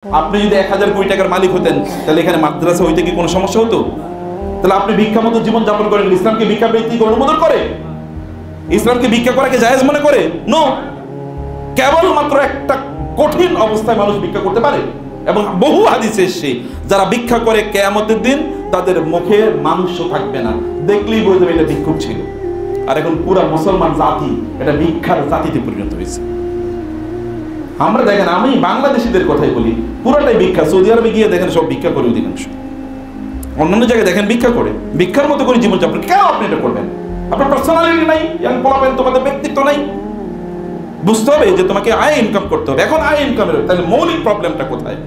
আপনি যদি 1000 কোটি টাকার মালিক হতেন তাহলে এখানে মাদ্রাসা হইতে কি কোনো সমস্যা হতো? তাহলে আপনি ভিক্ষা মতো জীবন যাপন করেন, ইসলামকে ভিক্ষা বৃত্তি অনুমোদন করে? ইসলামকে ভিক্ষা করাকে জায়েজ মনে করে? নো। কেবলমাত্র একটা কঠিন অবস্থায় মানুষ ভিক্ষা করতে পারে, এবং বহু হাদিসে এসেছে যারা ভিক্ষা করে কিয়ামতের দিন তাদের মুখে মাংস থাকবে না, দেখলেই বুঝতে হবে এটা ভিক্ষুক ছিল। আর এখন পুরা মুসলমান জাতি এটা ভিক্ষার জাতিতে পরিণত হয়েছে। আমরা দেখেন, আমি বাংলাদেশিদের কথাই বলি, পুরোটাই ভিক্ষা। সৌদি আরবে গিয়ে দেখেন সব ভিক্ষা করে অধিকাংশ, অন্যান্য জায়গায় দেখেন ভিক্ষা করে, ভিক্ষার মতো করে জীবনযাপন। কেন আপনি এটা করবেন? আপনার পার্সোনালিটি নাই, পোলাপেন তোমাদের ব্যক্তিত্ব নাই। বুঝতে হবে যে তোমাকে আয় ইনকাম করতে হবে। এখন আয় ইনকামের তাহলে মৌলিক প্রবলেমটা কোথায়?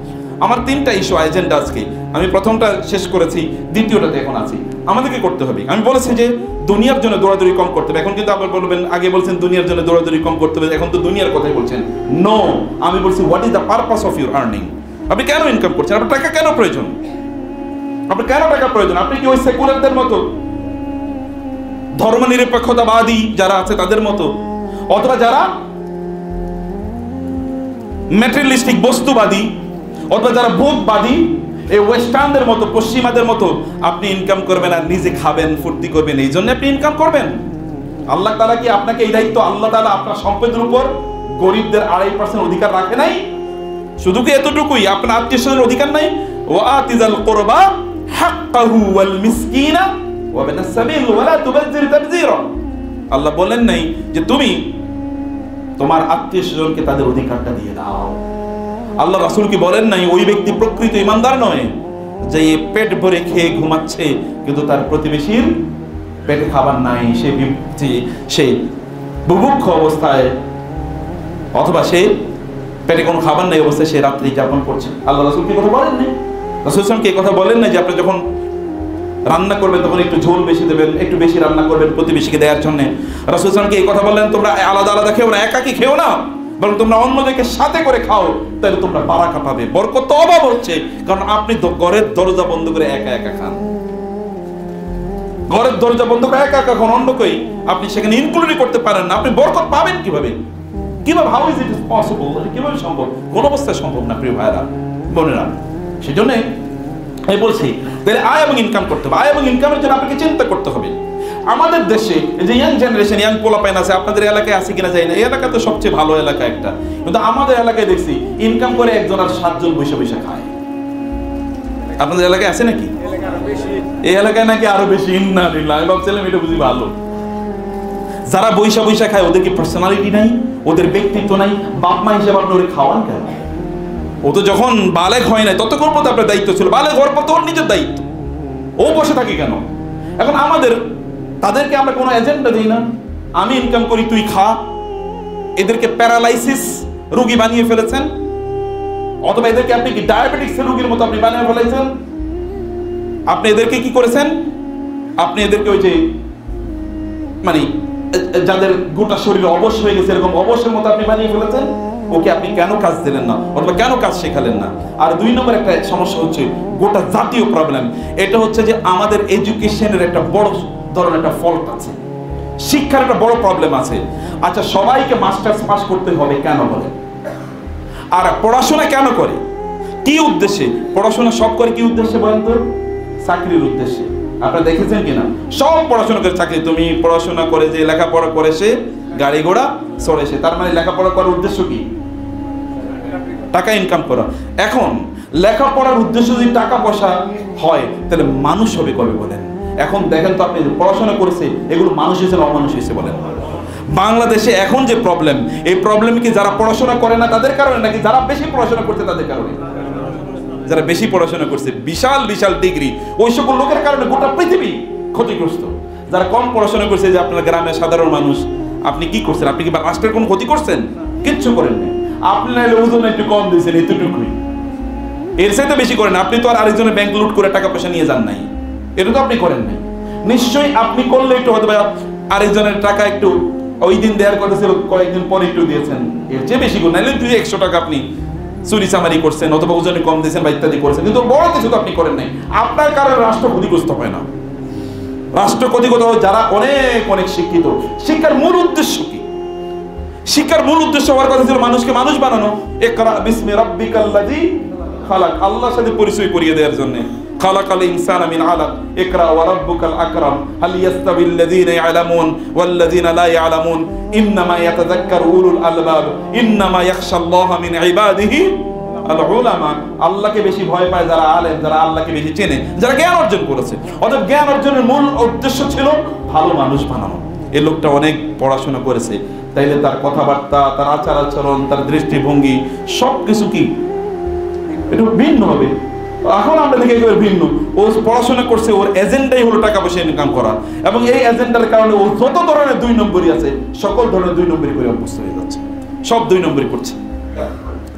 আমার 3টা ইস্যু এজেন্ডা আজকে। আমি প্রথমটা শেষ করেছি, দ্বিতীয়টাতে এখন আছি। আমাদেরকে করতে হবে, আমি বলেছি যে দুনিয়ার জন্য দৌড়াদৌড়ি কম করতে হবে। এখন কিন্তু আবার বলবেন, আগে বলছেন দুনিয়ার জন্য দৌড়াদৌড়ি কম করতে হবে, এখন তো দুনিয়ার কথাই বলছেন। নো, আমি বলছি what is the purpose of your earning. আপনি কেন ইনকাম করছেন? আপনার টাকা কেন প্রয়োজন? আপনার কেন টাকা প্রয়োজন? আপনি কি ওই সেকুলারদের মতো, ধর্মনিরপেক্ষতাবাদী যারা আছে তাদের মতো, অথবা যারা ম্যাটেরিয়ালিস্টিক বস্তুবাদী, অথবা যারা ভোগবাদী, এই ওয়েস্টার্নদের মতো, পশ্চিমাদের মতো আপনি ইনকাম করবেন আর নিজে খাবেন, ফুর্তি করবেন, এই জন্য আপনি ইনকাম করবেন? আল্লাহ তাআলা কি আপনাকে এই দায়িত্ব, আল্লাহ তাআলা আপনার সম্পদের উপর গরিবদের 2.5% অধিকার রাখে নাই? শুধু কি এতটুকুই? আপনার আত্মীয়স্বজনের অধিকার নাই? ওয়াতিজাল কুরবা হাক্কাহু ওয়াল মিসকিনা ওয়া বিনাস সাবিল ওয়া লা তুবাযজির তাবযীরা। আল্লাহ বলেন নাই যে তুমি তোমার আত্মীয়স্বজনকে তাদের অধিকারটা দিয়ে দাও? আল্লাহ রাসূল কি বলেন নাই ওই ব্যক্তি প্রকৃত ঈমানদার নয় যে পেট ভরে খেয়ে ঘুমাচ্ছে কিন্তু তার প্রতিবেশীর পেটে খাবার নাই, সে বুভুক্ষ অবস্থায়, অথবা সে পেটে কোনো খাবার নাই অবস্থায় সে রাত্রি যাপন করছে? আল্লাহ রাসূল কি কথা বলেন নাই? রাসূল সাল্লাল্লাহু আলাইহি ওয়াসাল্লাম কি কথা বলেন নাই যে আপনি যখন রান্না করবেন তখন একটু ঝোল বেশি দেবেন, একটু বেশি রান্না করবেন প্রতিবেশীকে দেওয়ার জন্য? রাসূল সাল্লাল্লাহু আলাইহি ওয়াসাল্লাম কি এই কথা বললেন তোমরা আলাদা আলাদা খেও না, একাকি খেও না, বরং তোমরা অন্যদেরকে সাথে করে খাও, তাহলে তোমরা বারাকা পাবে, বরকত তো অভাব হচ্ছে। কারণ আপনি ঘরের দরজা বন্ধ করে একা একা খান, ঘরের দরজা বন্ধ করে একা একা খান, অন্যকেই আপনি সেখানে ইনক্লুডই করতে পারেন না, আপনি বরকত পাবেন কিভাবে? কিভাবে? How is it possible? কিভাবে সম্ভব? কোন অবস্থায় সম্ভব না প্রিয় ভাইরা বোনেরা। সেজন্য আমি বলছি তাহলে আয় এবং ইনকাম করতে হবে। আয় এবং ইনকামের জন্য আপনাকে চিন্তা করতে হবে। আমাদের দেশে যে ইয়াং জেনারেশন, ইয়াং পোলাপাইন আছে, আপনাদের এলাকায় আছে কিনা জানি না, এই এলাকা তো সবচেয়ে ভালো এলাকা একটা, কিন্তু আমাদের এলাকায় দেখছি ইনকাম করে একজন আর 7 জন বসে বসে খায়। আপনাদের এলাকায় আছে নাকি? এই এলাকায় নাকি আরো বেশি। ইন্নালিল্লাহ, আমি ভাবছিলাম এটা বুঝি ভালো। যারা বৈশা বৈশা খায় ওদের কি পার্সোনালিটি নাই? ওদের ব্যক্তিত্ব নাই? বাপ মা হিসেবে আপনি ওরে খাওয়ান কেন? ও তো যখন বালেগ হয় নাই ততক্ষণ পর্যন্ত আপনার দায়িত্ব ছিল, বালেগ হওয়ার পর তো ওর নিজের দায়িত্ব, ও বসে থাকে কেন? এখন আমাদের তাদেরকে আমরা কোনো এজেন্ডা দিই না, আমি ইনকাম করি তুই খা। এদেরকে প্যারালাইসিস রোগী বানিয়ে ফেলেছেন, অথবা এদেরকে আপনি কি ডায়াবেটিক্স রোগীর মতো আপনি বানিয়ে ফেলেছেন। আপনি এদেরকে কি করেছেন? আপনি এদেরকে ওই যে মানে যাদের গোটা শরীর অবশ হয়ে গেছে এরকম অবশের মতো আপনি বানিয়ে ফেলেছেন। ওকে আপনি কেন কাজ দিলেন না, অথবা কেন কাজ শেখালেন না? আর 2 নম্বর একটা সমস্যা হচ্ছে গোটা জাতীয় প্রবলেম, এটা হচ্ছে যে আমাদের এডুকেশনের একটা বড় ধরনের একটা ফল্ট আছে, শিক্ষার একটা বড় প্রবলেম আছে। আচ্ছা, সবাইকে মাস্টার্স পাস করতে হবে কেন বলে? আর পড়াশোনা কেন করে? কি উদ্দেশ্যে পড়াশোনা? সব করে কি উদ্দেশ্যে বলেন তো? চাকরির উদ্দেশ্যে। আপনারা দেখেছেন কিনা? সব পড়াশোনা করে চাকরি। তুমি পড়াশোনা করে যে লেখাপড়া করে সে গাড়ি ঘোড়া চড়ে সে, তার মানে লেখাপড়া করার উদ্দেশ্য কি? টাকা ইনকাম করা। এখন লেখাপড়ার উদ্দেশ্য যদি টাকা পয়সা হয় তাহলে মানুষ হবে কবে বলেন? এখন দেখেন তো, আপনি পড়াশোনা করেছে এগুলো মানুষ হিসেবে অমানুষ হিসেবে বলেন? বাংলাদেশে এখন যে প্রবলেম, এই প্রবলেম কি যারা পড়াশোনা করে না তাদের কারণে, নাকি যারা বেশি পড়াশোনা করছে তাদের কারণে? যারা বেশি পড়াশোনা করছে, বিশাল বিশাল ডিগ্রি, ওই সকল লোকের কারণে গোটা পৃথিবী ক্ষতিগ্রস্ত। যারা কম পড়াশোনা করছে, যে আপনার গ্রামের সাধারণ মানুষ, আপনি কি করছেন? আপনি কি রাষ্ট্রের কোনো ক্ষতি করছেন? কিচ্ছু করেন না। আপনি নাইলে ওজন একটু কম দিয়েছেন, এতটুকুই, এর সাথে বেশি করেন। আপনি তো আর আরেকজনের ব্যাংক লুট করে টাকা পয়সা নিয়ে যান নাই, এটা তো আপনি করেন নাই। নিশ্চয়ই আপনি করলে একটু হয়তো আরেকজনের টাকা একটু ওই দিন দেওয়ার কথা ছিল, কয়েকদিন পরে একটু দিয়েছেন, এর চেয়ে বেশি করে নাইলে 200 টাকা আপনি চুরি চামারি করছেন, অথবা ওজনে কম দিয়েছেন বা ইত্যাদি করছেন, কিন্তু বড় কিছু তো আপনি করেন নাই। আপনার কারণে রাষ্ট্র ক্ষতিগ্রস্ত হয় না। রাষ্ট্র ক্ষতিগ্রস্ত হয় যারা অনেক অনেক শিক্ষিত। শিক্ষার মূল উদ্দেশ্য কি? শিক্ষার মূল উদ্দেশ্য হওয়ার কথা ছিল মানুষকে মানুষ বানানো। ইকরা বিসমি রাব্বিকাল্লাযী খালাক, আল্লাহর সাথে পরিচয় করিয়ে দেওয়ার জন্য। খালাকাল ইনসানা মিন আলাক, ইকরা ওয়া রাব্বুকাল আকরাম, হাল ইয়াস্তাবিল লাযীনা ইয়ালামুন ওয়াল লাযীনা লা ইয়ালামুন, ইন্নামা ইয়াতাযাক্কারু উলুল আলবাব, ইন্নামা ইয়াখশাল্লাহা মিন ইবাদিহি আল উলামা। আল্লাহকে বেশি ভয় পায় যারা আলেম, যারা আল্লাহকে বেশি চেনে, যারা জ্ঞান অর্জন করেছে। অতএব জ্ঞান অর্জনের মূল উদ্দেশ্য ছিল ভালো মানুষ বানানো। এই লোকটা অনেক পড়াশোনা করেছে, তাইলে তার কথাবার্তা, তার আচার আচরণ, তার দৃষ্টিভঙ্গি সবকিছু কি একটু ভিন্ন হবে। এখন আমরা দেখি একেবারে ভিন্ন। ও পড়াশোনা করছে, ওর এজেন্ডাই হলো টাকা পয়সা ইনকাম করা, এবং এই এজেন্ডার কারণে ও যত ধরনের 2 নম্বরই আছে সকল ধরনের 2 নম্বরই করে অভ্যস্ত হয়ে যাচ্ছে, সব 2 নম্বরই করছে।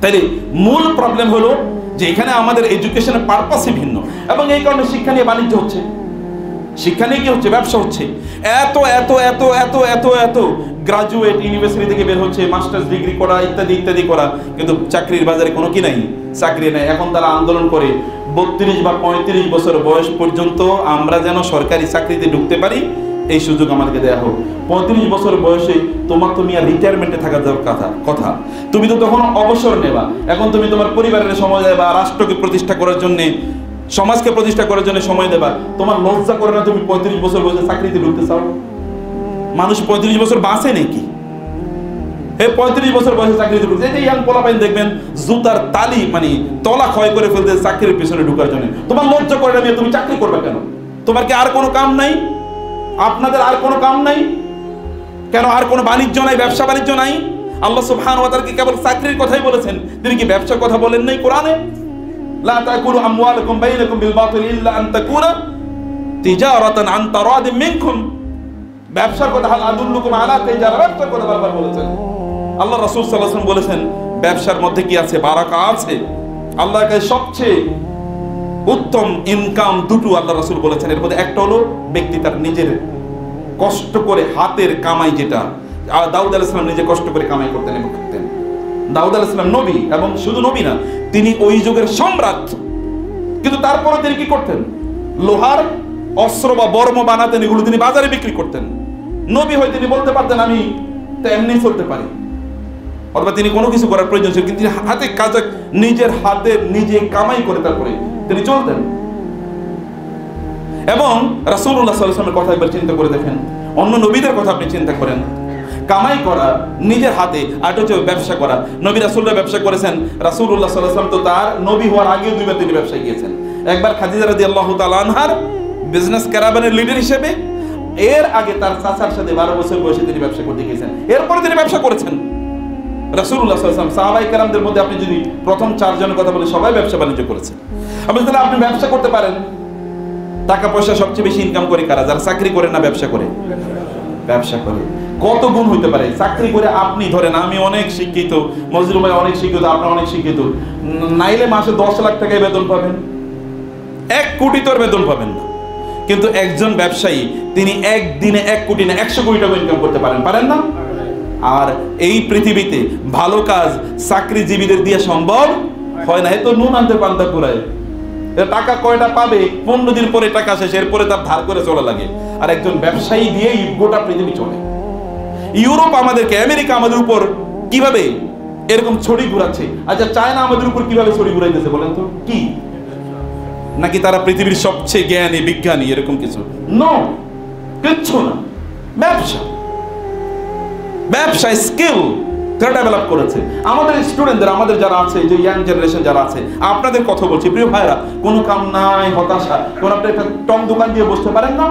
তাইলে মূল প্রবলেম হলো যে এখানে আমাদের এডুকেশনের পারপাসই ভিন্ন, এবং এই কারণে শিক্ষা নিয়ে বাণিজ্য হচ্ছে, শিক্ষা নিয়ে কি হচ্ছে, ব্যবসা হচ্ছে। এত এত এত এত এত এত গ্রাজুয়েট ইউনিভার্সিটি থেকে বের হচ্ছে, মাস্টার্স ডিগ্রি করা, ইত্যাদি ইত্যাদি করা, কিন্তু চাকরির বাজারে কোনো কি নাই, চাকরি নাই। এখন তারা আন্দোলন করে 32 বা 35 বছর বয়স পর্যন্ত আমরা যেন সরকারি চাকরিতে ঢুকতে পারি, এই সুযোগ আমাদেরকে দেওয়া হোক। 35 বছর বয়সে তোমার তো মিয়া রিটায়ারমেন্টে থাকা কথা, তুমি তো তখন অবসর নেবা। এখন তুমি তোমার পরিবারের সময় দেবা, রাষ্ট্রকে প্রতিষ্ঠা করার জন্য, সমাজকে প্রতিষ্ঠা করার জন্য সময় দেবা। তোমার লজ্জা করে না তুমি 35 বছর বয়সে চাকরিতে ঢুকতে চাও? মানুষ 35 বছর বাঁচে নাকি? 35 বছর বয়সে চাকরিতে ঢুকছে। এই যে ইয়াং পোলাপাইন দেখবেন জুতার তালি মানে তলা ক্ষয় করে ফেলতে চাকরির পেছনে ঢুকার জন্য। তোমার লজ্জা করে না তুমি চাকরি করবে কেন? তোমার কি আর কোনো কাম নাই? আপনাদের আর কোনো কাম নাই কেন? আর কোনো বাণিজ্য নাই, ব্যবসা বাণিজ্য নাই? আল্লাহ সুবহানাহু ওয়া তাআলা কি কেবল চাকরির কথাই বলেছেন? তিনি কি ব্যবসার কথা বলেন নাই কোরআনে? লা তাকুলু আমওয়ালাকুম বাইনাকুম বিল বাতিল ইল্লা আন তাকুনা তিজারাতান আন তারাদিম মিনকুম। ব্যবসার কথা, হাল আদুল্লুকুম আলা তিজারা, ব্যবসার কথা বারবার বলেছেন। আল্লাহ রাসূল সাল্লাল্লাহু আলাইহি ওয়াসাল্লাম বলেছেন ব্যবসার মধ্যে কি আছে? বারাকা আছে। আল্লাহর কাছে সবচেয়ে উত্তম ইনকাম দুটো আল্লাহ রাসূল বলেছেন। এর মধ্যে একটা হলো ব্যক্তি তার নিজের কষ্ট করে হাতের কামাই, যেটা দাউদ আলাইহিস সালাম নিজে কষ্ট করে কামাই করতেন এবং খেতেন। দাউদ আলাইহিস সালাম নবী, এবং শুধু নবী না, তিনি ওই যুগের সম্রাট, কিন্তু তারপরে তিনি কি করতেন? লোহার অস্ত্র বা বর্ম বানাতেন, এগুলো তিনি বাজারে বিক্রি করতেন। নবী হয়ে তিনি বলতে পারতেন আমি তো এমনি চলতে পারি, অথবা তিনি কোনো কিছু করার প্রয়োজন ছিল, কিন্তু তিনি হাতে কাজে নিজের হাতে নিজে কামাই করে তারপরে তিনি চলতেন। এবং রাসূলুল্লাহ সাল্লাল্লাহু আলাইহি ওয়াসাল্লামের কথা একবার চিন্তা করে দেখেন, অন্য নবীদের কথা আপনি চিন্তা করেন। কামাই করা নিজের হাতে, আর হচ্ছে ব্যবসা করা। নবী রাসূলরা ব্যবসা করেছেন। রাসূলুল্লাহ সাল্লাল্লাহু আলাইহি ওয়াসাল্লাম তো তার নবী হওয়ার আগেও 2 বার তিনি ব্যবসায় গিয়েছেন। একবার খাদিজা রাদিয়াল্লাহু তাআলা আনহার বিজনেস ক্যারাভানের লিডার হিসেবে, এর আগে তার চাচার সাথে 12 বছর বয়সে তিনি ব্যবসা করতে গিয়েছেন। এরপরে তিনি ব্যবসা করেছেন। রাসূলুল্লাহ সাল্লাল্লাহু আলাইহি ওয়াসাল্লাম সাহাবায়ে কেরামদের মধ্যে আপনি যদি প্রথম 4 জনের কথা বলেন, সবাই ব্যবসা বাণিজ্য করেছে। তাহলে আপনি ব্যবসা করতে পারেন। টাকা পয়সা সবচেয়ে বেশি ইনকাম করে কারা? যারা চাকরি করে না ব্যবসা করে? ব্যবসা করে। কত গুণ হইতে পারে চাকরি করে। আপনি ধরেন আমি অনেক শিক্ষিত, মজরুল ভাই অনেক শিক্ষিত, আপনি অনেক শিক্ষিত, নাইলে মাসে 10 লাখ টাকায় বেতন পাবেন, 1 কোটি তোর বেতন পাবেন না। কিন্তু একজন ব্যবসায়ী তিনি একদিনে 1 কোটি না 100 কোটি টাকা ইনকাম করতে পারেন না? আর এই পৃথিবীতে ভালো কাজ চাকরিজীবীদের দিয়ে সম্ভব হয় না। এ তো নুন আনতে পান্তা পুরায়। টাকা কয়টা পাবে? 15 দিন পরে টাকা শেষ, এরপরে তার ধার করে চলা লাগে। আর একজন ব্যবসায়ী দিয়েই গোটা পৃথিবী চলে। ইউরোপ আমাদেরকে, আমেরিকা আমাদের উপর কিভাবে এরকম ছড়ি ঘুরাচ্ছে। আচ্ছা, চায়না আমাদের উপর কিভাবে ছড়ি ঘুরাইতেছে বলেন তো? কি নাকি তারা পৃথিবীর সবচেয়ে জ্ঞানী বিজ্ঞানী এরকম কিছু? নো, কিচ্ছু না। ব্যবসা স্কিল তারা ডেভেলপ করেছে। আমাদের স্টুডেন্টদের, আমাদের যারা আছে, যে ইয়াং জেনারেশন যারা আছে, আপনাদের কথা বলছি প্রিয় ভাইরা, কোনো কাম নাই, হতাশা, কোন আপনি একটা টং দোকান দিয়ে বসতে পারেন না?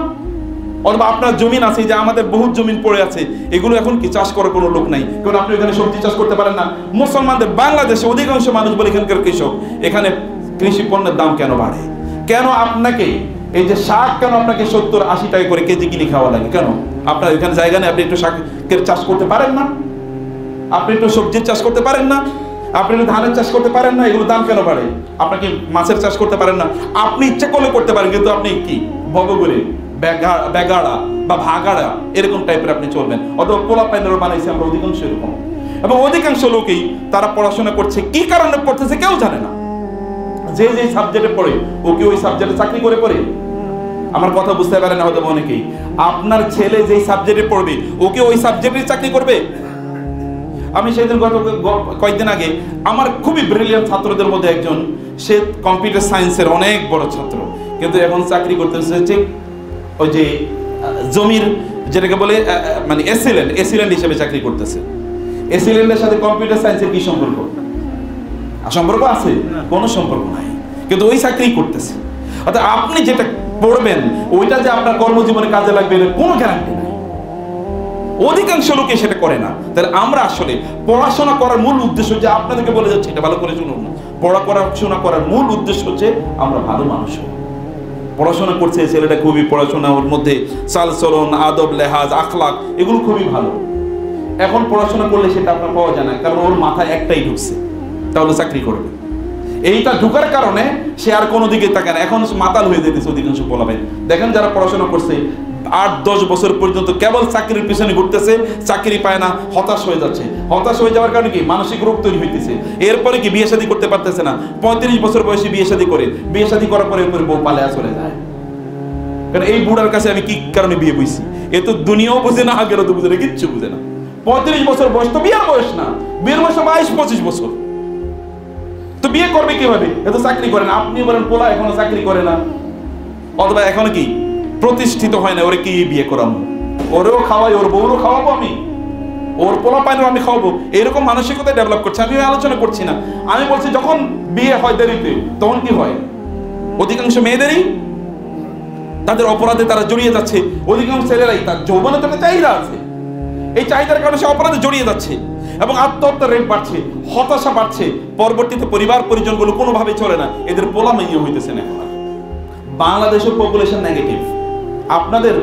অথবা আপনার জমিন আছে, যে আমাদের বহুত জমিন পড়ে আছে, এগুলো এখন কি চাষ করার কোনো লোক নাই, কারণ আপনি এখানে সবজি চাষ করতে পারেন না। মুসলমানদের, বাংলাদেশে অধিকাংশ মানুষ বলে এখানকার কৃষক, এখানে কৃষি পণ্যের দাম কেন বাড়ে? কেন আপনাকে এই যে শাক কেন আপনাকে 70-80 টাকা করে কেজি কিনে খাওয়া লাগে? কেন? আপনার এখানে জায়গা নেই, আপনি একটু শাকের চাষ করতে পারেন না? আপনি একটু সবজির চাষ করতে পারেন না? আপনি একটু ধানের চাষ করতে পারেন না? এগুলো দাম কেন বাড়ে? আপনাকে মাছের চাষ করতে পারেন না? আপনি ইচ্ছে করলে করতে পারেন, কিন্তু আপনি কি বগরে বেগাড়া বা ভাগাড়া এরকম টাইপের আপনি চলবেন। অথবা পোলা পাইনারও বানাইছে আমরা অধিকাংশ এরকম। এবং অধিকাংশ লোকেই তারা পড়াশোনা করছে, কি কারণে পড়তেছে কেউ জানে না। যে সাবজেক্টে পড়ে ও কি ওই সাবজেক্টে চাকরি করে পড়ে? আমার কথা বুঝতে পারে না হয়তো অনেকেই। আপনার ছেলে যেই সাবজেক্টে পড়বে ও কি ওই সাবজেক্টে চাকরি করবে? আমি সেদিন কয়েকদিন আগে আমার খুবই ব্রিলিয়ান্ট ছাত্রদের মধ্যে একজন, সে কম্পিউটার সায়েন্সের অনেক বড় ছাত্র, কিন্তু এখন চাকরি করতেছে যে ওই যে জমির যেটাকে বলে মানে এসিল্যান্ড হিসেবে চাকরি করতেছে। এসিল্যান্ডের সাথে কম্পিউটার সায়েন্সের কি সম্পর্ক? সম্পর্ক আছে? কোনো সম্পর্ক নাই, কিন্তু ওই চাকরি করতেছে। অর্থাৎ আপনি যেটা পড়বেন ওইটা যে আপনার কর্মজীবনে কাজে লাগবে এর কোনো গ্যারান্টি নাই। অধিকাংশ লোকে সেটা করে না। তাহলে আমরা আসলে পড়াশোনা করার মূল উদ্দেশ্য যে আপনাদেরকে বলে যাচ্ছে, এটা ভালো করে শুনুন, পড়াশোনা করার মূল উদ্দেশ্য হচ্ছে আমরা ভালো মানুষ হব। পড়াশোনা করছে ছেলেটা, খুবই পড়াশোনা, ওর মধ্যে চালচলন, আদব, লেহাজ, আখলাক এগুলো খুবই ভালো। এখন পড়াশোনা করলে সেটা আপনার পাওয়া যায় না, কারণ ওর মাথায় একটাই ঢুকছে, তাহলে চাকরি করবে। এইটা ঢুকার কারণে সে আর কোনো দিকে তাকায় না। এখন মাতাল হয়ে যেতেছে অধিকাংশ পোলাপাইন। দেখেন যারা পড়াশোনা করছে 8-10 বছর পর্যন্ত কেবল চাকরির পিছনে ঘুরতেছে, চাকরি পায় না, হতাশ হয়ে যাচ্ছে। হতাশ হয়ে যাওয়ার কারণে কি? মানসিক রোগ তৈরি হইতেছে। এরপরে কি? বিয়ে শাদী করতে পারতেছে না। 35 বছর বয়সে বিয়ে শাদী করে, বিয়ে শাদী করার পরে এরপরে বউ পালিয়ে চলে যায়। কারণ এই বুড়ার কাছে আমি কি কারণে বিয়ে বইছি? এ তো দুনিয়াও বুঝে না, আগেরও তো বুঝে না, কিচ্ছু বুঝে না। 35 বছর বয়স তো বিয়ের বয়স না, বিয়ের বয়স 22-25 বছর। তো বিয়ে করবে কিভাবে? এ তো চাকরি করে না। আপনি বলেন পোলা এখনো চাকরি করে না, অথবা এখনো কি প্রতিষ্ঠিত হয় না, ওরে কি বিয়ে করাবো? ওরেও খাওয়াই, ওর বউরও খাওয়াবো আমি, ওর পোলা পাইলেও আমি খাওয়াবো। এইরকম মানসিকতা ডেভেলপ করছে। আমি আলোচনা করছি না, আমি বলছি যখন বিয়ে হয় দেরিতে, তখন কি হয়? অধিকাংশ মেয়েদেরই তাদের অপরাধে তারা জড়িয়ে যাচ্ছে। অধিকাংশ ছেলেরাই তার যৌবনে একটা চাহিদা আছে, এই চাহিদার কারণে সে অপরাধে জড়িয়ে যাচ্ছে এবং আত্মহত্যার রেট বাড়ছে, হতাশা বাড়ছে। পরবর্তীতে পরিবার পরিজনগুলো কোনোভাবে চলে না, এদের পোলা মেয়ে হইতেছে না। এখন বাংলাদেশের পপুলেশন নেগেটিভ। আপনাদের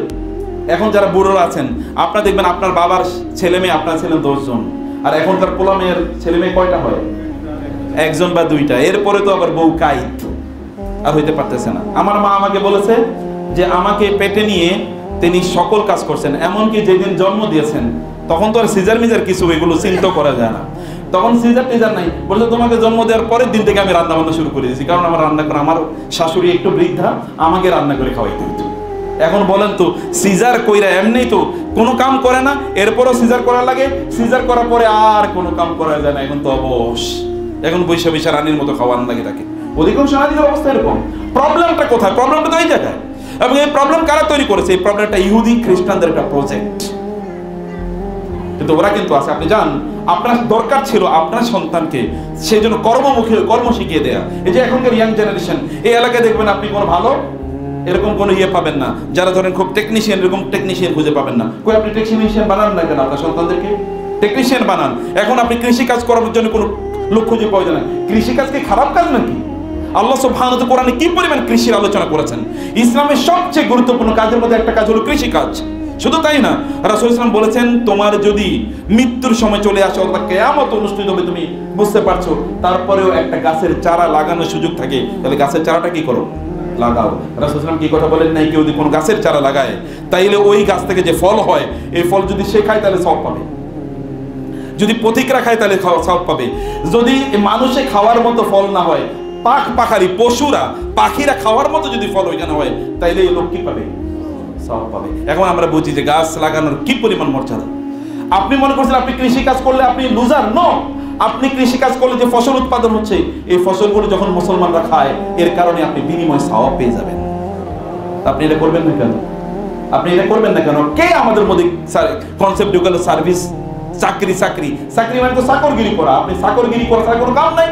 এখন যারা বুড়োরা আছেন, আপনারা দেখবেন আপনার বাবার ছেলে মেয়ে, আপনার ছিলেন 10 জন, আর এখনকার পোলা মেয়ের ছেলে মেয়ে কয়টা হয়? 1 বা 2টা। এরপরে তো আবার বউ কাইত, আর হইতে পারতেছে না। আমার মা আমাকে বলেছে যে আমাকে পেটে নিয়ে তিনি সকল কাজ করছেন, এমনকি যেদিন জন্ম দিয়েছেন তখন তো আর সিজার মিজার কিছু এগুলো চিন্তা করা যায় না, তখন সিজার টিজার নাই। বলছে তোমাকে জন্ম দেওয়ার পরের দিন থেকে আমি রান্না বান্না শুরু করে দিয়েছি, কারণ আমার রান্না করে, আমার শাশুড়ি একটু বৃদ্ধা, আমাকে রান্না করে খাওয়াইতে হতো। এখন বলেন তো, সিজার কইরা এমনি তো কোনো কাম করে না, এরপরও সিজার করা লাগে, সিজার করার পরে আর কোনো কাম করা যায় না। এখন তো অবশ, এখন বৈশা বৈশা রানীর মতো খাওয়ানো লাগে তাকে। অধিকাংশ নারীদের অবস্থা এরকম। প্রবলেমটা কোথায়? প্রবলেমটা তো এই জায়গায়। এবং এই প্রবলেম কারা তৈরি করেছে? এই প্রবলেমটা ইহুদি খ্রিস্টানদের একটা প্রজেক্ট, কিন্তু ওরা কিন্তু আছে। আপনি জান, আপনার দরকার ছিল আপনার সন্তানকে সেই জন্য কর্ম শিখিয়ে দেয়া। এই যে এখনকার ইয়াং জেনারেশন, এই এলাকায় দেখবেন আপনি কোনো ভালো এরকম কোনো ইয়ে পাবেন না, যারা ধরেন খুব টেকনিশিয়ান, এরকম টেকনিশিয়ান খুঁজে পাবেন না। কই আপনি টেকনিশিয়ান বানান না কেন? আপনার সন্তানদেরকে টেকনিশিয়ান বানান। এখন আপনি কৃষি কাজ করার জন্য কোনো লোক খুঁজে পাওয়া যায় না। কৃষি কাজ কি খারাপ কাজ নাকি? আল্লাহ সুবহানাহু ওয়া তাআলা কোরআনে কি পরিমাণ কৃষির আলোচনা করেছেন। ইসলামের সবচেয়ে গুরুত্বপূর্ণ কাজের মধ্যে একটা কাজ হলো কৃষি কাজ। শুধু তাই না, রাসূল ইসলাম বলেছেন, তোমার যদি মৃত্যুর সময় চলে আসে অথবা কিয়ামত অনুষ্ঠিত হবে, তুমি বুঝতে পারছো, তারপরেও একটা গাছের চারা লাগানোর সুযোগ থাকে, তাহলে গাছের চারাটা কি করো? লাগাও। রাসূল ইসলাম কি কথা বলেন নাই? কেউ যদি কোনো গাছের চারা লাগায়, তাইলে ওই গাছ থেকে যে ফল হয়, এই ফল যদি সে খায় তাহলে সওয়াব পাবে, যদি পথিকরা খায় তাহলে সওয়াব পাবে। যদি মানুষে খাওয়ার মতো ফল না হয়, পাখারি পশুরা পাখিরা খাওয়ার মতো যদি ফল ওইখানে হয়, তাইলে এই লোক কি পাবে? সওয়াব পাবে। এখন আমরা বুঝি যে গাছ লাগানোর কি পরিমাণ মর্যাদা। আপনি মনে করছেন আপনি কৃষি কাজ করলে আপনি লুজার? নো, আপনি কৃষি কাজ করলে যে ফসল উৎপাদন হচ্ছে, এই ফসলগুলো যখন মুসলমানরা খায়, এর কারণে আপনি বিনিময় সওয়াব পেয়ে যাবেন। আপনি এটা করবেন না কেন? আপনি এটা করবেন না কেন? কে আমাদের মধ্যে কনসেপ্ট ঢুকালো সার্ভিস, চাকরি চাকরি চাকরি মানে তো চাকরগিরি করা। আপনি চাকরগিরি করা ছাড়া কোনো কাম নাই?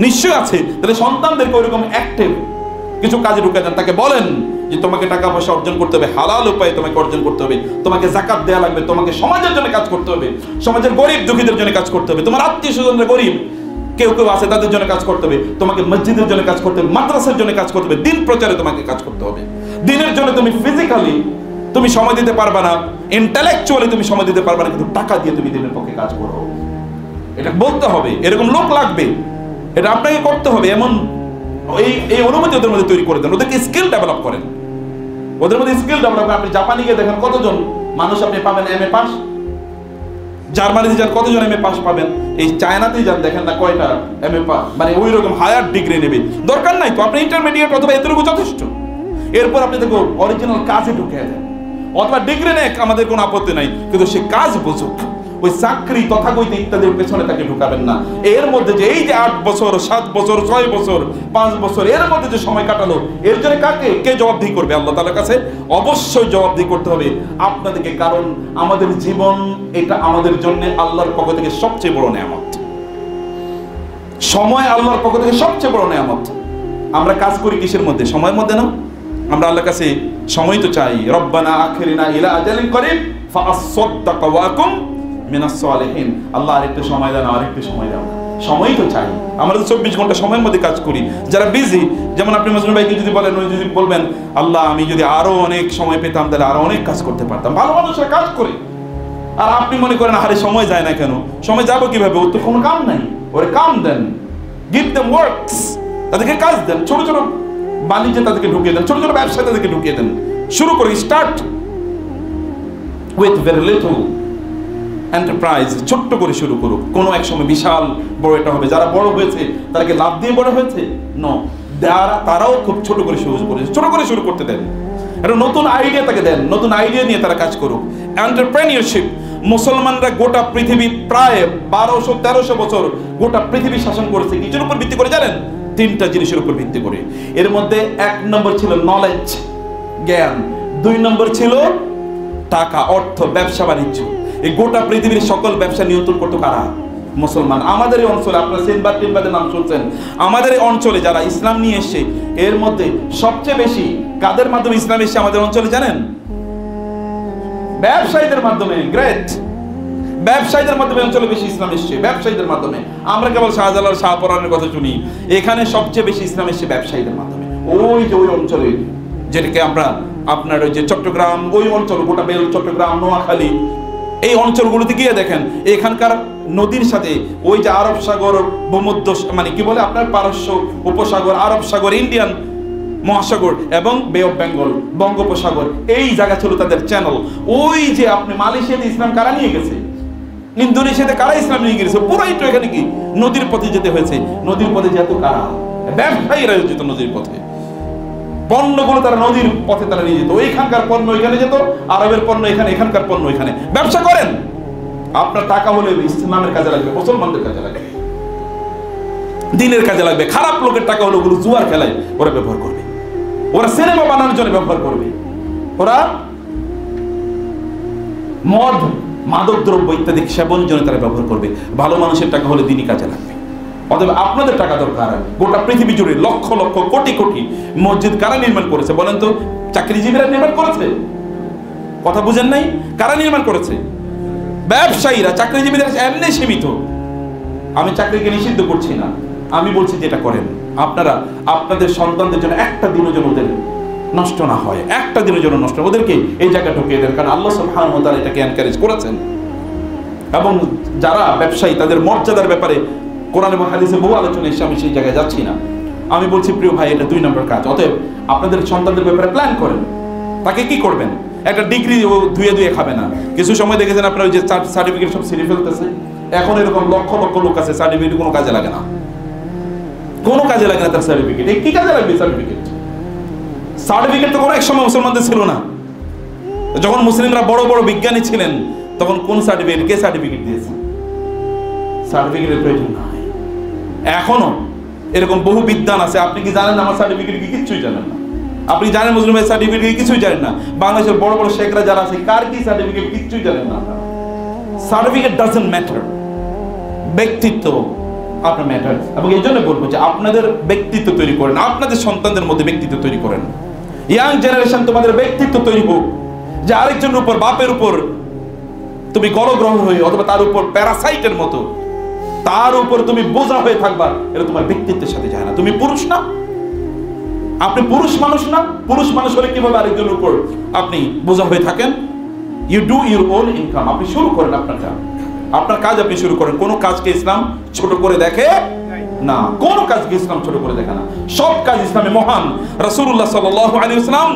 নিশ্চয় আছে। তাহলে সন্তানদেরকে ওইরকম অ্যাক্টিভ কিছু কাজে ঢুকে দেন, তাকে বলেন যে তোমাকে টাকা পয়সা অর্জন করতে হবে, হালাল উপায়ে তোমাকে অর্জন করতে হবে, তোমাকে যাকাত দেয়া লাগবে, তোমাকে সমাজের জন্য কাজ করতে হবে, সমাজের গরিব দুঃখীদের জন্য কাজ করতে হবে, তোমার আত্মীয় স্বজনরা গরিব কেউ কেউ আছে তাদের জন্য কাজ করতে হবে, তোমাকে মসজিদের জন্য কাজ করতে হবে, মাদ্রাসার জন্য কাজ করতে হবে, দিন প্রচারে তোমাকে কাজ করতে হবে। দিনের জন্য তুমি ফিজিক্যালি তুমি সময় দিতে পারবা না, ইন্টেলেকচুয়ালি তুমি সময় দিতে পারবা না, কিন্তু টাকা দিয়ে তুমি দিনের পক্ষে কাজ করো। এটা বলতে হবে, এরকম লোক লাগবে, এটা আপনাকে করতে হবে। এমন এই অনুমতি ওদের মধ্যে তৈরি করে দেন, ওদেরকে স্কিল ডেভেলপ করেন, ওদের মধ্যে স্কিল ডেভেলপ। আপনি জাপানিকে দেখেন কতজন মানুষ আপনি পাবেন MA পাস, জার্মানিতে যান কতজন MA পাস পাবেন, এই চায়নাতেই যান দেখেন না কয়টা MA পাস, মানে ওই রকম হায়ার ডিগ্রি নেবে। দরকার নাই তো, আপনি ইন্টারমিডিয়েট অথবা এতটুকু যথেষ্ট। এরপর আপনি দেখো অরিজিনাল কাজে ঢুকে দেন, অথবা ডিগ্রি নেক, আমাদের কোনো আপত্তি নাই, কিন্তু সে কাজ বুঝুক। ওই চাকরি তথাকথিত ইত্যাদির পেছনে তাকে ঢুকাবেন না। এর মধ্যে যে এই যে 8 বছর 7 বছর 6 বছর 5 বছর এর মধ্যে যে সময় কাটালো, এর জন্য কে জবাবদিহি করবে? আল্লাহ তাআলার কাছে অবশ্যই জবাবদিহি করতে হবে আপনাদেরকে। কারণ আমাদের জীবন এটা আমাদের জন্য আল্লাহর পক্ষ থেকে সবচেয়ে বড় নেয়ামত। সময় আল্লাহর পক্ষ থেকে সবচেয়ে বড় নেয়ামত। আমরা কাজ করি কিসের মধ্যে? সময়ের মধ্যে না? আমরা আল্লাহর কাছে সময় তো চাই। রব্বানা আখিরিনা ইলা আজালিন করিব ফাআসসাদদাক ওয়া আকুম মিনাস সালিহিন। আল্লাহ আরেকটু সময় দাও, আরেকটু সময় দাও। সময় তো চাই। আমরা তো 24 ঘন্টা সময়ের মধ্যে কাজ করি। যারা বিজি, যেমন আপনি মজনু ভাইকে যদি বলেন, ওই যদি বলবেন আল্লাহ আমি যদি আরো অনেক সময় পেতাম তাহলে আরো অনেক কাজ করতে পারতাম। ভালো মানুষরা কাজ করে, আর আপনি মনে করেন আরে সময় যায় না কেন? সময় যাবো কিভাবে? ওর তো কোনো কাম নাই। ওরে কাম দেন, গিভ দেম ওয়ার্কস, তাদেরকে কাজ দেন। ছোট ছোট বাণিজ্যে তাদেরকে ঢুকিয়ে দেন, ছোট ছোট ব্যবসায় তাদেরকে ঢুকিয়ে দেন। শুরু করে start with very little enterprise. ছোট্ট করে শুরু করুক, কোনো এক সময় বিশাল বড় এটা হবে। যারা বড় হয়েছে তাদেরকে লাভ দিয়ে বড় হয়েছে নো, তারাও খুব ছোট করে শুরু করেছে। ছোট করে শুরু করতে দেন, একটা নতুন আইডিয়া তাকে দেন, নতুন আইডিয়া নিয়ে তারা কাজ করুক। এন্টারপ্রেনিয়রশিপ, মুসলমানরা গোটা পৃথিবী প্রায় 1200-1300 বছর গোটা পৃথিবী শাসন করেছে। কিছুর উপর ভিত্তি করে জানেন? 3টা জিনিসের উপর ভিত্তি করে। এর মধ্যে 1 নম্বর ছিল নলেজ, জ্ঞান। 2 নম্বর ছিল টাকা, অর্থ, ব্যবসা বাণিজ্য। এই গোটা পৃথিবীর সকল ব্যবসা নিয়ন্ত্রণ করতো কারা? মুসলমান। আমাদের এই অঞ্চলে, আপনারা সিনবাদের নাম শুনছেন, আমাদের এই অঞ্চলে যারা ইসলাম নিয়ে এসছে, এর মধ্যে সবচেয়ে বেশি কাদের মাধ্যমে ইসলাম এসছে আমাদের অঞ্চলে জানেন? ব্যবসায়ীদের মাধ্যমে। গ্রেট, ব্যবসায়ীদের মাধ্যমে অঞ্চলে বেশি ইসলাম এসছে, ব্যবসায়ীদের মাধ্যমে। আমরা কেবল শাহজালাল, শাহপরানের কথা শুনি, এখানে সবচেয়ে বেশি ইসলাম এসছে ব্যবসায়ীদের মাধ্যমে। ওই যে ওই অঞ্চলে, যেটাকে আমরা আপনার ওই যে চট্টগ্রাম, ওই অঞ্চল, গোটা বেল, চট্টগ্রাম, নোয়াখালী, এই অঞ্চলগুলোতে গিয়ে দেখেন এখানকার নদীর সাথে ওই যে আরব সাগর, ভূমধ্য মানে কি বলে আপনার পারস্য উপসাগর, আরব সাগর, ইন্ডিয়ান মহাসাগর এবং বে অফ বেঙ্গল, বঙ্গোপসাগর, এই জায়গা ছিল তাদের চ্যানেল। ওই যে আপনি মালয়েশিয়াতে ইসলাম কারা নিয়ে গেছে, ইন্দোনেশিয়াতে কারা ইসলাম নিয়ে গেছে, পুরাই তো এখানে কি নদীর পথে যেতে হয়েছে। নদীর পথে যেত কারা? ব্যবসায়ীরা যেত নদীর পথে। পণ্যগুলো তারা নদীর পথে তারা নিয়ে যেত। ওইখানকার পণ্য ওইখানে যেত, আরবের পণ্য এখানে, এখানকার পণ্য এখানে। ব্যবসা করেন, আপনার টাকা হলে ইসলামের কাজে লাগবে, মুসলমানদের কাজে লাগবে, দিনের কাজে লাগবে। খারাপ লোকের টাকা হলে ওগুলো জুয়ার খেলায় ওরা ব্যবহার করবে, ওরা সিনেমা বানানোর জন্য ব্যবহার করবে, ওরা মদ, মাদক দ্রব্য ইত্যাদি সেবনের জন্য তারা ব্যবহার করবে। ভালো মানুষের টাকা হলে দিনই কাজে লাগবে। অতএব আপনাদের টাকা দরকার। গোটা পৃথিবী জুড়ে লক্ষ লক্ষ কোটি কোটি মসজিদ কারা নির্মাণ করেছে বলেন তো? চাকরিজীবীরা নির্মাণ করেছে? কথা বুঝেন নাই? কারা নির্মাণ করেছে? ব্যবসায়ীরা। চাকরিজীবীদের এমনি সীমিত। আমি চাকরিকে নিষিদ্ধ করছি না, আমি বলছি যেটা করেন আপনারা আপনাদের সন্তানদের জন্য একটা দিনের জন্য ওদের নষ্ট না হয়, একটা দিনের জন্য নষ্ট, ওদেরকে এই জায়গা ঢুকিয়ে দেন। কারণ আল্লাহ সুবহানাহু ওয়া তাআলা এটাকে এনকারেজ করেছেন। এবং যারা ব্যবসায়ী তাদের মর্যাদার ব্যাপারে কোরআন এবং হাদিসে বহু আলোচনা এসে, আমি সেই জায়গায় যাচ্ছি না। আমি বলছি প্রিয় ভাই, এটা 2 নম্বর কাজ। অতএব আপনাদের সন্তানদের ব্যাপারে প্ল্যান করেন। তাকে কি করবেন? একটা ডিগ্রি ও ধুয়ে খাবে না। কিছু সময় দেখেছেন আপনারা ওই যে সার্টিফিকেট সব ছিঁড়ে ফেলতেছে। এখন এরকম লক্ষ লক্ষ লোক আছে, সার্টিফিকেট কোনো কাজে লাগে না, কোনো কাজে লাগে না তার সার্টিফিকেট। কি কাজে লাগবে সার্টিফিকেট? সার্টিফিকেট তো কোনো এক সময় মুসলমানদের ছিল না। যখন মুসলিমরা বড় বড় বিজ্ঞানী ছিলেন তখন কোন সার্টিফিকেট, কে সার্টিফিকেট দিয়েছে? সার্টিফিকেটের প্রয়োজন নাই। এখনো এরকম বহু বিদ্যান আছে, আপনি কি জানেন আমার সার্টিফিকেট কি? কিচ্ছুই জানেন না। আপনি জানেন মুসলিম ভাই সার্টিফিকেট কিছুই জানেন না। বাংলাদেশের বড় বড় শেখরা যারা আছে কার কি সার্টিফিকেট কিচ্ছুই জানেন না। সার্টিফিকেট ডাজন্ট ম্যাটার, ব্যক্তিত্ব আপনার ম্যাটার। এবং এই জন্য বলবো যে আপনাদের ব্যক্তিত্ব তৈরি করেন, আপনাদের সন্তানদের মধ্যে ব্যক্তিত্ব তৈরি করেন। ইয়াং জেনারেশন তোমাদের ব্যক্তিত্ব তৈরি হোক, যে আরেকজনের উপর, বাপের উপর তুমি গলগ্রহণ হয়ে অথবা তার উপর প্যারাসাইটের মতো তার উপর তুমি বোঝা হয়ে থাকবা, এটা তোমার ব্যক্তিত্বের সাথে যায় না। তুমি পুরুষ না, আপনি পুরুষ মানুষ না। পুরুষ মানুষ হলে কিভাবে আরেকজনের উপর আপনি বোঝা হয়ে থাকেন? You do your own income. আপনি শুরু করেন আপনার কাজ আপনি শুরু করেন। কোন কাজকে ইসলাম ছোট করে দেখে না, কোন কাজকে ইসলাম ছোট করে দেখে না। সব কাজ ইসলামে মহান। রাসূলুল্লাহ সাল্লাল্লাহু আলাইহি ওয়াসাল্লাম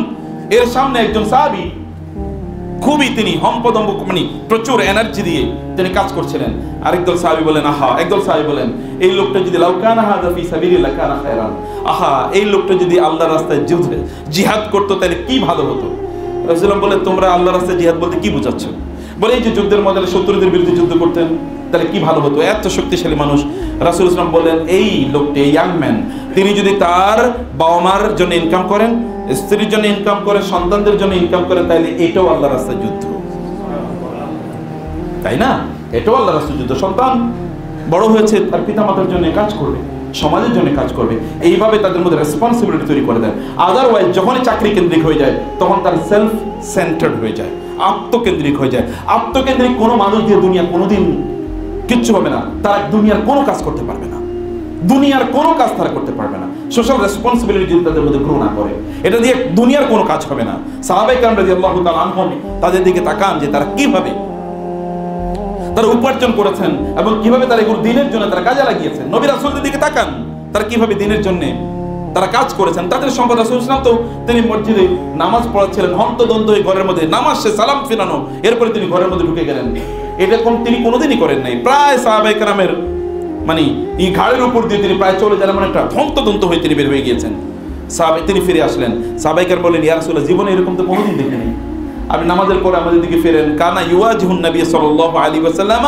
এর সামনে একজন সাহাবী খুবই তিনি হম্পদম্ব মানে প্রচুর এনার্জি দিয়ে তিনি কাজ করছিলেন। আরেকদল সাহাবী বলেন আহা, একদল সাহাবী বলেন এই লোকটা যদি লাউ কানা হাযা ফি সাবিলিল্লাহ কানা খায়রান, আহা এই লোকটা যদি আল্লাহর রাস্তায় জিহাদ করতো তাহলে কি ভালো হতো। রাসূলুল্লাহ বলেন তোমরা আল্লাহর রাস্তায় জিহাদ বলতে কি বোঝাচ্ছ? বলে এই যে যুদ্ধের মধ্যে শত্রুদের বিরুদ্ধে যুদ্ধ করতেন, তাহলে কি ভালো হতো, এত শক্তিশালী মানুষ। রাসূল ইসলাম বললেন এই লোকটি, এই ইয়াং ম্যান, তিনি যদি তার বাবা মার জন্য ইনকাম করেন, স্ত্রীর জন্য ইনকাম করেন, সন্তানদের জন্য ইনকাম করেন, তাহলে এটাও আল্লাহর রাস্তায় যুদ্ধ, তাই না? এটাও আল্লাহর রাস্তায় যুদ্ধ। সন্তান বড় হয়েছে, তার পিতা মাতার জন্য কাজ করবে, সমাজের জন্য কাজ করবে, এইভাবে তাদের মধ্যে রেসপন্সিবিলিটি তৈরি করে দেয়। আদারওয়াইজ যখনই চাকরি কেন্দ্রিক হয়ে যায়, তখন তার সেলফ সেন্টার্ড হয়ে যায়, আত্মকেন্দ্রিক হয়ে যায়। আত্মকেন্দ্রিক কোনো মানুষ দিয়ে দুনিয়া কোনোদিন কিচ্ছু হবে না, তারা দুনিয়ার কোনো কাজ করতে পারবে না, দুনিয়ার কোনো কাজ তারা করতে পারবে না। সোশ্যাল রেসপন্সিবিলিটি যদি তাদের মধ্যে গ্রো না করে, এটা দিয়ে দুনিয়ার কোনো কাজ হবে না। সাহাবায়ে কেরাম রাদিয়াল্লাহু তাআলা আনহুম তাদের দিকে তাকান যে তারা কিভাবে তারা উপার্জন করেছেন এবং কিভাবে তারা এগুলো দিনের জন্য তারা কাজে লাগিয়েছেন। নবী রাসূলদের দিকে তাকান, তারা কিভাবে দিনের জন্য তারা কাজ করেছেন। তাদের সম্পদ রাসূল সাল্লাল্লাহু আলাইহি ওয়াসাল্লাম তো তিনি মসজিদে নামাজ পড়াচ্ছিলেন, হন্তদন্ত হয়ে ঘরের মধ্যে, নামাজ শেষে সালাম ফিরানো, এরপরে তিনি ঘরের মধ্যে ঢুকে গেলেন। এটা তিনি কোনোদিনই করেন নাই। প্রায় সাহাবায়ে কেরামের মানে এই ঘাড়ের উপর দিয়ে তিনি প্রায় চলে যান, এমন একটা হন্তদন্ত হয়ে তিনি বের হয়ে গিয়েছেন। তিনি ফিরে আসলেন, সাহাবায়ে কেরাম বললেন ইয়া রাসূলুল্লাহ, জীবনে এরকম তো কোনোদিন দেখিনি, আপনি নামাজের পরে আমাদের দিকে ফিরেন। কানা ইউয়াজিহুন নবী সাল্লাল্লাহু আলাইহি ওয়াসাল্লাম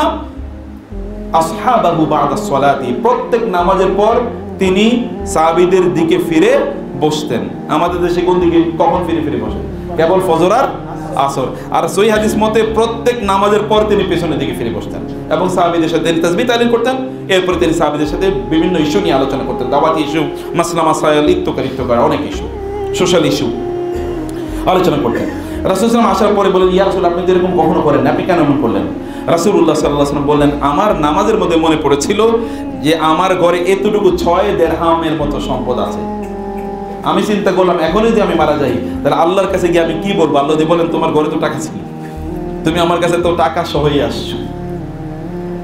আসহাবাহু বা'দা সলাতি, প্রত্যেক নামাজের পর তিনি সাহাবীদের দিকে ফিরে বসতেন। আমাদের দেশে কোন দিকে কখন ফিরে ফিরে বসেন? কেবল ফজর আর আসর। আর সহিহ হাদিস মতে প্রত্যেক নামাজের পর তিনি পেছনের দিকে ফিরে বসতেন এবং সাহাবীদের সাথে তাসবিহ তাহলিল করতেন। এরপর তিনি সাহাবীদের সাথে বিভিন্ন ইস্যু নিয়ে আলোচনা করতেন, দাওয়াতি ইস্যু, মাসলা মাসাইল, ইত্তকার অনেক ইস্যু, সোশ্যাল ইস্যু আলোচনা করতেন। রাসূল সাল্লাল্লাহু আলাইহি ওয়াসাল্লাম আসার পরে বলেন ইয়া রাসূল, আপনি তো এরকম কখনো করেন না, আপনি কেন এমন করলেন? রাসূলুল্লাহ সাল্লাল্লাহু আলাইহি ওয়াসাল্লাম বললেন আমার নামাজের মধ্যে মনে পড়েছিল যে আমার ঘরে এতটুকু 6 দিরহামের মতো সম্পদ আছে। আমি চিন্তা করলাম এখনই যদি আমি মারা যাই, তাহলে আল্লাহর কাছে গিয়ে আমি কি বলবো? আল্লাহ যদি বলেন তোমার ঘরে তো টাকা ছিল, তুমি আমার কাছে তো টাকা সহই আসছো,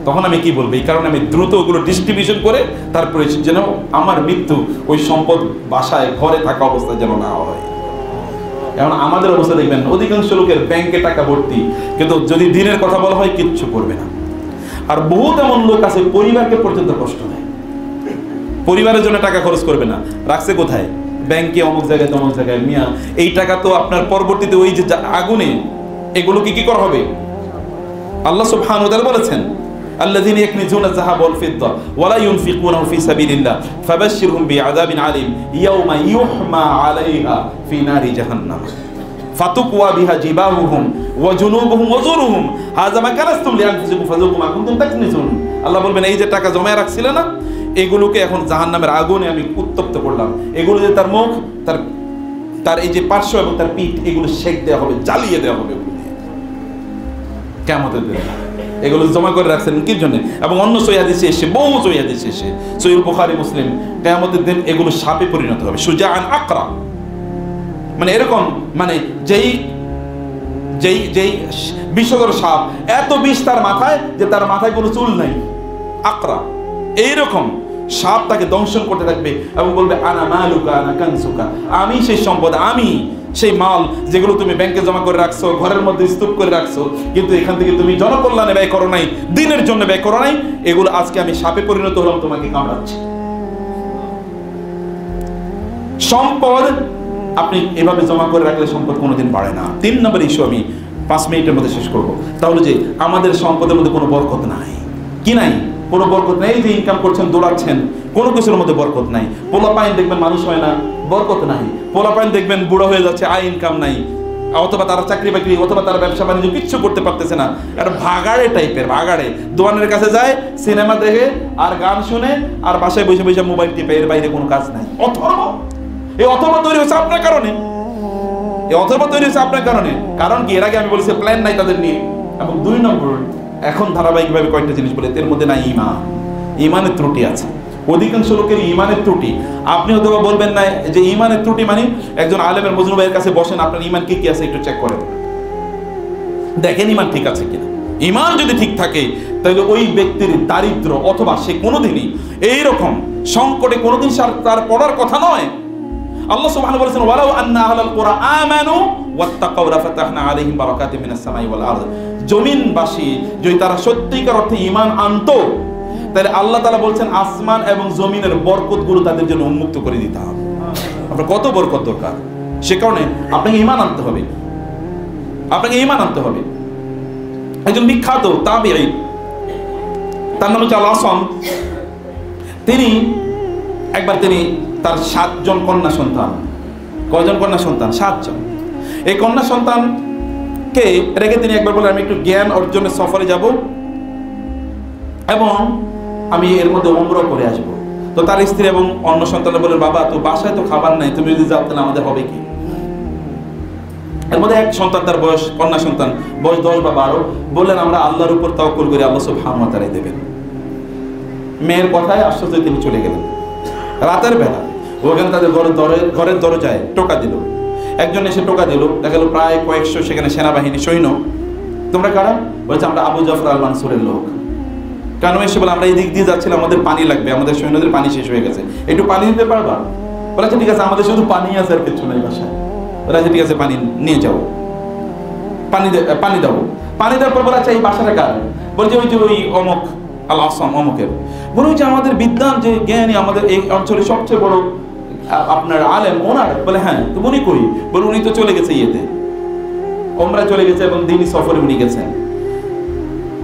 তখন আমি কি বলবো? এই কারণে আমি দ্রুত ওগুলো ডিস্ট্রিবিউশন করে তারপরে যেন আমার মৃত্যু ওই সম্পদ বাসায় ঘরে থাকা অবস্থায় যেন না হয়। এখন আমাদের অবস্থা দেখবেন, অধিকাংশ লোকের ব্যাংকে টাকা ভর্তি, কিন্তু যদি দিনের কথা বলা হয় কিচ্ছু করবে না। আর বহুত এমন লোক আছে পরিবারকে পর্যন্ত কষ্ট দেয়, পরিবারের জন্য টাকা খরচ করবে না, রাখছে কোথায়? ব্যাংকে, অমুক জায়গায় তমুক জায়গায়। মিয়া, এই টাকা তো আপনার পরবর্তীতে ওই যে আগুনে এগুলোকে কি করা হবে? আল্লাহ সুবহানাহু ওয়া তাআলা বলেছেন আল্লাযীনা ইয়াকনিজুনা আয-যাহাবা ওয়াল ফিদ্দা ওয়া লা ইউনফিকুনাহু ফি সাবিলিল্লাহ ফাবাশশিরহুম বিআযাবিন আলীম ইয়াওমা ইউহমা আলাইহা ফি নারি জাহান্নাম ফাতুকওয়া বিহা জিবাহুহুম ওয়া জুনুবুহুম ওয়া যুরুহুম হাযা মা কানাসতুম লিআনফুসিকুম ফাযুকু মা কুনতুম তাকনিজুন। আল্লাহ বলবেন এই যে টাকা জমায় রাখছিলে না, এগুলোকে এখন জাহান্নামের আগুনে আমি উত্তপ্ত করলাম। এগুলো যে তার মুখ, তার এই যে পার্শ্ব এবং তার পিঠ, এগুলো শেক দেওয়া হবে, জ্বালিয়ে দেওয়া হবে কিয়ামতের দিনে। এগুলো জমা করে রাখছেন কি জন্য? এবং অন্য সহিহ হাদিসে এসে, বহু সহিহ হাদিসে এসে, সহিহ বুখারী, মুসলিম, কিয়ামতের দিন এগুলো সাপে পরিণত হবে, সুজাআন আকরা, মানে এরকম, মানে যেই বিষধর সাপ, এত বিষ তার মাথায় যে তার মাথায় কোনো চুল নাই, আকরা, এইরকম সাপ তাকে দংশন করতে থাকবে এবং বলবে আনা মালুকা আনা কানসুকা, আমি সেই সম্পদ, আমি সেই মাল যেগুলো তুমি ব্যাংকে জমা করে রাখছো, ঘরের মধ্যে স্তূপ করে রাখছো, কিন্তু এখান থেকে তুমি জনকল্যাণে ব্যয় করো নাই, দিনের জন্য ব্যয় করো নাই, এগুলো আজকে আমি সাপে পরিণত হলাম, তোমাকে কামড়াচ্ছি। সম্পদ আপনি এভাবে জমা করে রাখলে সম্পদ কোনোদিন বাড়ে না। 3 নম্বর ইস্যু আমি 5 মিনিটের মধ্যে শেষ করবো, তাহলে যে আমাদের সম্পদের মধ্যে কোনো বরকত নাই। কি নাই? কোনো বরকত নেই। যে ইনকাম করছেন, দৌড়াচ্ছেন, কোনো কিছুর মধ্যে বরকত নাই। পোলাপাইন দেখবেন মানুষ হয় না, বরকত নাই। পোলাপাইন দেখবেন বুড়ো হয়ে যাচ্ছে, আয় ইনকাম নাই, অথবা তারা চাকরি বাকরি অথবা তারা ব্যবসা বাণিজ্য কিচ্ছু করতে পারতেছে না। একটা ভাগাড়ে টাইপের, ভাগাড়ে দোকানের কাছে যায়, সিনেমা দেখে আর গান শুনে আর বাসায় বসে বসে মোবাইল টিপে, এর বাইরে কোনো কাজ নাই। অথর্ব, এই অথর্ব তৈরি হচ্ছে আপনার কারণে, এই অথর্ব তৈরি হচ্ছে আপনার কারণে। কারণ কি? এর আগে আমি বলেছি প্ল্যান নাই তাদের নিয়ে। এবং 2 নম্বর, এখন ধারাবাহিকভাবে কয়েকটা জিনিস বলে, এর মধ্যে নাই ঈমান, ঈমানের ত্রুটি আছে। অধিকাংশ লোকের ঈমানের ত্রুটি। আপনি হয়তো বলবেন না যে ঈমানের ত্রুটি মানে একজন আলেমের, মজনু ভাইয়ের কাছে বসেন, আপনার ঈমান কি আছে একটু চেক করেন, দেখেন ঈমান ঠিক আছে কিনা। ঈমান যদি ঠিক থাকে তাহলে ওই ব্যক্তির দারিদ্র অথবা সে কোনোদিনই এইরকম সংকটে কোনোদিন তার পড়ার কথা নয়। আল্লাহ সুবহানাহু বলেছেন ওয়ালাউ আন্না আহলাল কুরআ আমানু ওয়াত্তাকাউ লাফাতাহনা আলাইহিম বারাকাতিম মিনাস সামাই ওয়াল আরদ। জমিনবাসী যদি তারা সত্যিকার অর্থে ঈমান আনতো, তাহলে আল্লাহ তাআলা বলছেন আসমান এবং জমিনের বরকতগুলো তাদের জন্য উন্মুক্ত করে দিতে হবে। আপনার কত বরকত দরকার, সে কারণে আপনাকে ঈমান আনতে হবে, আপনাকে ঈমান আনতে হবে। একজন বিখ্যাত তাবিঈ, তার নাম হচ্ছে আল আসম। তিনি তার 7 জন কন্যা সন্তান, কয়জন কন্যা সন্তান? 7 জন। এই কন্যা সন্তানকে রেখে তিনি একবার বলেন, আমি একটু জ্ঞান অর্জনের সফরে যাব এবং আমি এর মধ্যে উমরা করে আসবো। তো তার স্ত্রী এবং অন্য সন্তানরা বলেন, বাবা তো বাসায় তো খাবার নাই, তুমি যদি যাও তাহলে আমাদের হবে কি? এর মধ্যে এক সন্তান, তার বয়স, কন্যা সন্তান বয়স 10 বা 12, বললেন আমরা আল্লাহর উপর তাওয়াক্কুল করি, আল্লাহ সুবহানাহু ওয়া তাআলা দেবেন। মেয়ের কথায় আশ্চর্য তিনি চলে গেলেন। রাতের বেলা ওখানে তাদের ঘরের দরজায় টোকা দিল। একজন এসে টোকা দিল, দেখা গেল প্রায় কয়েকশো সেখানে সেনাবাহিনী সৈন্য। তোমরা কারা? বলছে আমরা আবু জাফর আল মানসুরের লোক। কেন এসে বলে, আমরা এই দিক দিয়ে যাচ্ছিলাম, আমাদের পানি লাগবে, আমাদের সৈন্যদের পানি শেষ হয়ে গেছে, একটু পানি দিতে পারবা? বলেছে ঠিক আছে, আমাদের শুধু পানি আছে আর কিছু নাই বাসায়। বলেছে ঠিক আছে, পানি নিয়ে যাও, পানি দাও। পানি দেওয়ার পর বলেছে এই বাসাটা কার? বলছে ওই যে ওই অমুক আল আসম অমুকের। বলে ওই যে আমাদের বিদ্বান, যে জ্ঞানী, আমাদের এই অঞ্চলে সবচেয়ে বড় আপনার আলেম, ওনার? বলে হ্যাঁ। তো উনি কই? বলে উনি তো চলে গেছে ইয়েতে, ওমরা চলে গেছে এবং দিনই সফরে উনি গেছেন।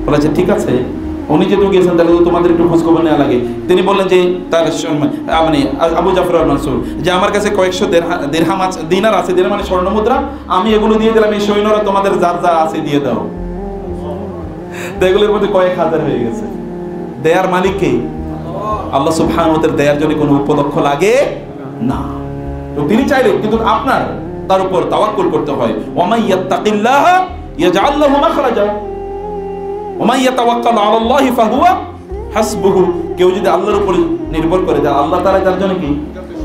বলেছে ঠিক আছে, উনি যেহেতু গেছেন তাহলে তো তোমাদের একটু খোঁজখবর নেওয়া লাগে। তিনি বললেন যে তার মানে আবু জাফর আল মানসুর, যে আমার কাছে কয়েকশো দিরহাম আছে, দিনার আছে, দিনার মানে স্বর্ণ মুদ্রা, আমি এগুলো দিয়ে দিলাম, এই সৈন্যরা তোমাদের যার যা আছে দিয়ে দাও। এগুলোর মধ্যে কয়েক হাজার হয়ে গেছে। দেয়ার মালিক কে? আল্লাহ সুবহানাহু ওয়া তাআলা। দেয়ার জন্য কোনো উপলক্ষ লাগে না। তো তিনি চাইলে, কিন্তু আপনার তার উপর তাওয়াক্কুল করতে হয়। ওয়া মান ইয়াত্তাকিল্লাহা ইয়াজআল লাহু মাখরাজা ওয়া মান ইয়াতাওয়াক্কাল আলা আল্লাহি ফাহুয়া হাসবুহু। কেউ যদি আল্লাহর উপর নির্ভর করে, তাহলে আল্লাহ তাআলা তার জন্য কি?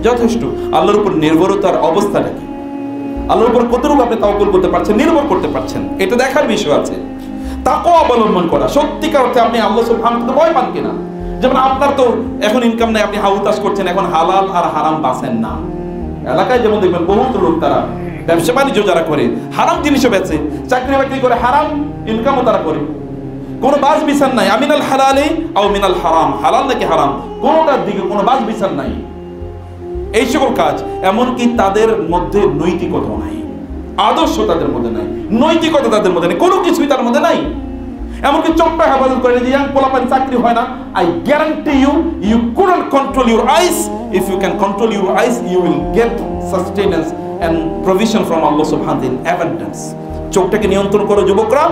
যথেষ্ট। আল্লাহর উপর নির্ভরতার অবস্থাটা কি? আল্লাহর উপর কতটুকু আপনি তাওয়াক্কুল করতে পারছেন, নির্ভর করতে পারছেন, এটা দেখার বিষয় আছে। তাকওয়া অবলম্বন করা, সত্যিকার অর্থে আপনি আল্লাহ সুবহানাহু ওয়া তাআলা ভয় পান কিনা। যেমন আপনার তো এখন ইনকাম নাই, আপনি হাউতাস করছেন, এখন হালাল আর হারাম বাছেন না। এলাকায় যেমন দেখবেন বহুত লোক, তারা ব্যবসা বাণিজ্য যারা করে হারাম জিনিসও বেচে, চাকরি বাকরি করে হারাম ইনকামও তারা করে, কোনো বাজ বিচার নাই। আমিনাল হালালি আও মিনাল হারাম, হালাল নাকি হারাম, কোনোটার দিকে কোনো বাজ বিচার নাই। এই সকল কাজ, এমনকি তাদের মধ্যে নৈতিকতা নাই, আদর্শ তাদের মধ্যে নাই, নৈতিকতা তাদের মধ্যে নেই, কোনো কিছুই তার মধ্যে নাই। এমনকি চোখটা হেফাজত করে যে ইয়াং পোলাপান চাকরি হয় না। I guarantee you couldn't control your eyes. If you can control your eyes, you will get sustenance and provision from আল্লাহ সুবহানাহু ইন অ্যাবান্ডেন্স। চোখটাকে নিয়ন্ত্রণ করো যুবকরা,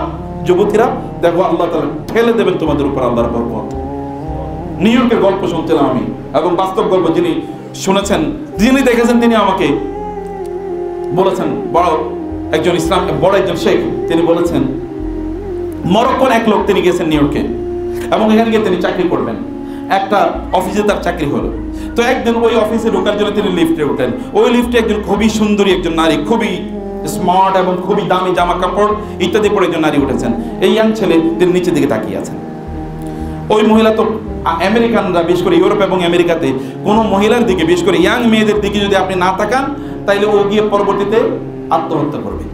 যুবতীরা, দেখো আল্লাহ তাআলা ঠেলে দেবেন তোমাদের উপর আল্লাহর বরকত। নিউ ইয়র্কের গল্প শুনছিলাম আমি, এবং বাস্তব গল্প যিনি শুনেছেন, যিনি দেখেছেন, তিনি আমাকে বলেছেন, বড় একজন ইসলাম, বড় একজন শেখ, তিনি বলেছেন মরক্কোর এক লোক, তিনি গেছেন নিউ ইয়র্কে এবং এখানে গিয়ে তিনি চাকরি করবেন। একটা অফিসে তার চাকরি হলো। তো একদিন ওই অফিসে ঢোকার জন্য তিনি লিফটে উঠেন। ওই লিফটে একজন খুবই সুন্দরী একজন নারী, খুবই স্মার্ট এবং খুবই দামি জামা কাপড় ইত্যাদি পরে একজন নারী উঠেছেন। এই ইয়াং ছেলে তিনি নিচের দিকে তাকিয়ে আছেন। ওই মহিলা তো, আমেরিকানরা বিশেষ করে ইউরোপ এবং আমেরিকাতে কোনো মহিলার দিকে, বিশেষ করে ইয়াং মেয়েদের দিকে যদি আপনি না তাকান, তাইলে ও গিয়ে পরবর্তীতে আত্মহত্যা করবে।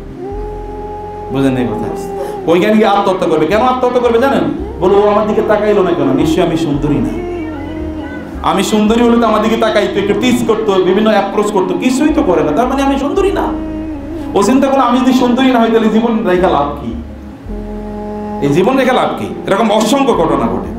বুঝেন এই কথা? ওইখানে গিয়ে আত্মহত্যা করবে। কেন আত্মহত্যা করবে জানেন? বলো ও আমার দিকে তাকাইলো না কেন? নিশ্চয়ই আমি সুন্দরী না। আমি সুন্দরী হলে তো আমার দিকে তাকাইতো, একটু টিজ করতো, বিভিন্ন অ্যাপ্রোচ করতো, কিছুই তো করে না, তার মানে আমি সুন্দরী না। ও চিন্তা করলো আমি যদি সুন্দরী না হই তাহলে জীবন রেখা লাভ কি? এই জীবন রেখা লাভ কি? এরকম অসংখ্য ঘটনা ঘটে।